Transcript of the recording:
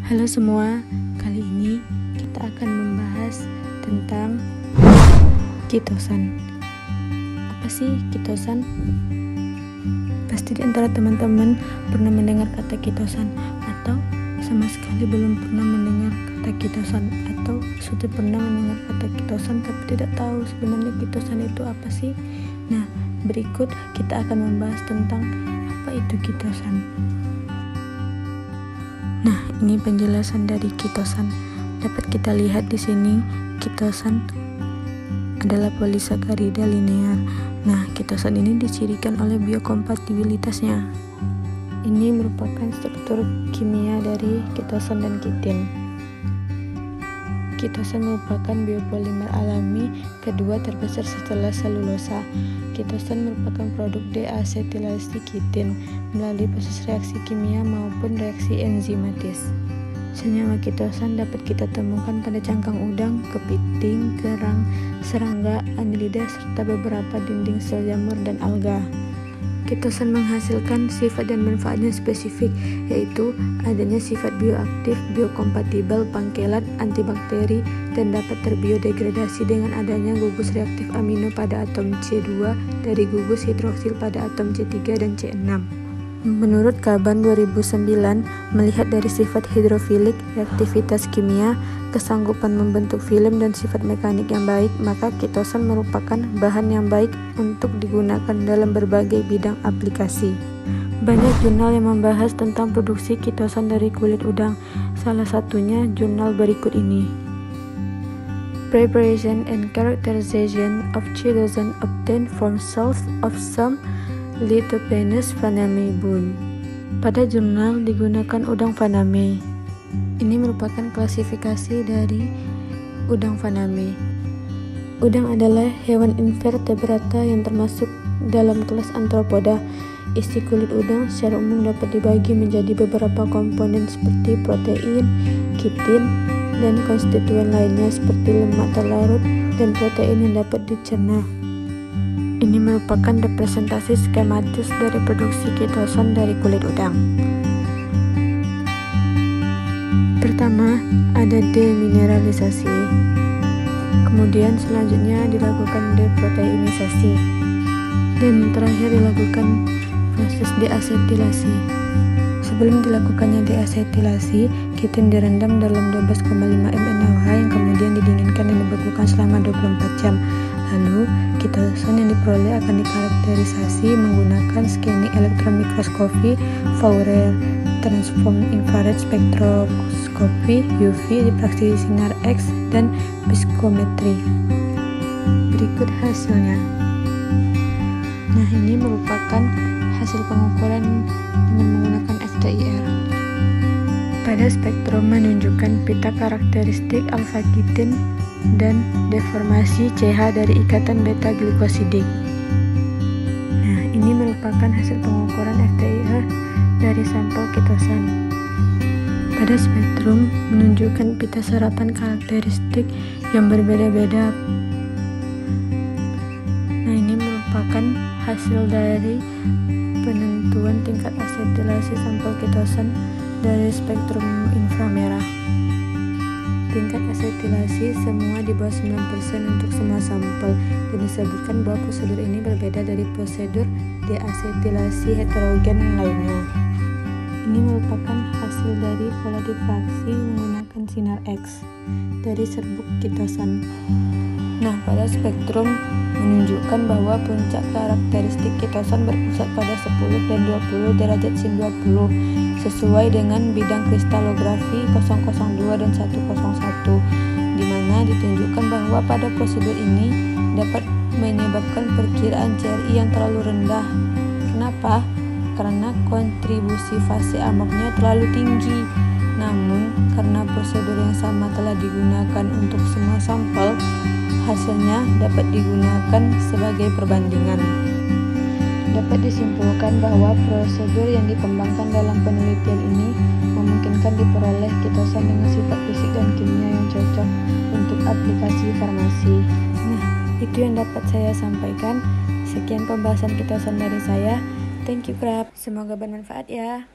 Halo semua, kali ini kita akan membahas tentang kitosan. Apa sih kitosan? Pasti di antara teman-teman pernah mendengar kata kitosan atau sama sekali belum pernah mendengar kata kitosan, atau sudah pernah mendengar kata kitosan tapi tidak tahu sebenarnya kitosan itu apa sih. Nah, berikut kita akan membahas tentang apa itu kitosan. Nah, ini penjelasan dari kitosan. Dapat kita lihat di sini, kitosan adalah polisakarida linear. Nah, kitosan ini dicirikan oleh biokompatibilitasnya. Ini merupakan struktur kimia dari kitosan dan kitin. Kitosan merupakan biopolimer alami kedua terbesar setelah selulosa. Kitosan merupakan produk deasetilasi kitin melalui proses reaksi kimia maupun reaksi enzimatis. Senyawa kitosan dapat kita temukan pada cangkang udang, kepiting, kerang, serangga, annelida, serta beberapa dinding sel jamur dan alga. Kitosan menghasilkan sifat dan manfaatnya spesifik, yaitu adanya sifat bioaktif, biokompatibel, pangkelat, antibakteri, dan dapat terbiodegradasi dengan adanya gugus reaktif amino pada atom C2 dari gugus hidroksil pada atom C3 dan C6. Menurut Caban 2009, melihat dari sifat hidrofilik, reaktivitas kimia, kesanggupan membentuk film dan sifat mekanik yang baik, maka kitosan merupakan bahan yang baik untuk digunakan dalam berbagai bidang aplikasi. Banyak jurnal yang membahas tentang produksi kitosan dari kulit udang. Salah satunya jurnal berikut ini. Preparation and characterization of chitosan obtained from cells of some Lithopenus faname bun. Pada jurnal digunakan udang faname. Ini merupakan klasifikasi dari udang faname. Udang adalah hewan invertebrata yang termasuk dalam kelas Arthropoda. Isi kulit udang secara umum dapat dibagi menjadi beberapa komponen seperti protein, kitin, dan konstituen lainnya seperti lemak tak larut dan protein yang dapat dicerna. Ini merupakan representasi skematis dari produksi kitosan dari kulit udang. Pertama, ada demineralisasi. Kemudian selanjutnya dilakukan deproteinisasi. Dan terakhir dilakukan proses deasetilasi. Sebelum dilakukannya deasetilasi, kitin direndam dalam 12,5 mNaOH yang kemudian didinginkan dan dibekukan selama 24 jam. Lalu, kitosan yang diperoleh akan dikarakterisasi menggunakan scanning elektron mikroskopi, Fourier transform infrared spektroskopi, UV diffraksi sinar X, dan psikometri. Berikut hasilnya. Nah, ini merupakan hasil pengukuran dengan menggunakan FTIR. Pada spektrum menunjukkan pita karakteristik alfa-kitin dan deformasi CH dari ikatan beta-glikosidik. Nah, ini merupakan hasil pengukuran FTIR dari sampel kitosan. Pada spektrum menunjukkan pita seratan karakteristik yang berbeda-beda. Nah, ini merupakan hasil dari penentuan tingkat asetilasi sampel kitosan dari spektrum inframerah. Tingkat asetilasi semua di bawah 9% untuk semua sampel, dan disebutkan bahwa prosedur ini berbeda dari prosedur deasetilasi heterogen lainnya. Ini merupakan hasil dari pola difraksi menggunakan sinar X dari serbuk kitosan. Nah, pada spektrum menunjukkan bahwa puncak karakteristik kitosan berpusat pada 10 dan 20 derajat sin 20 sesuai dengan bidang kristalografi 002 dan 101, di mana ditunjukkan bahwa pada prosedur ini dapat menyebabkan perkiraan CRI yang terlalu rendah. Kenapa? Karena kontribusi fase amoknya terlalu tinggi. Namun, karena prosedur yang sama telah digunakan untuk semua sampel, hasilnya dapat digunakan sebagai perbandingan. Dapat disimpulkan bahwa prosedur yang dikembangkan dalam penelitian ini memungkinkan diperoleh kitosan dengan sifat fisik dan kimia yang cocok untuk aplikasi farmasi. Nah, itu yang dapat saya sampaikan. Sekian pembahasan kitosan dari saya. Thank you, Krab. Semoga bermanfaat ya.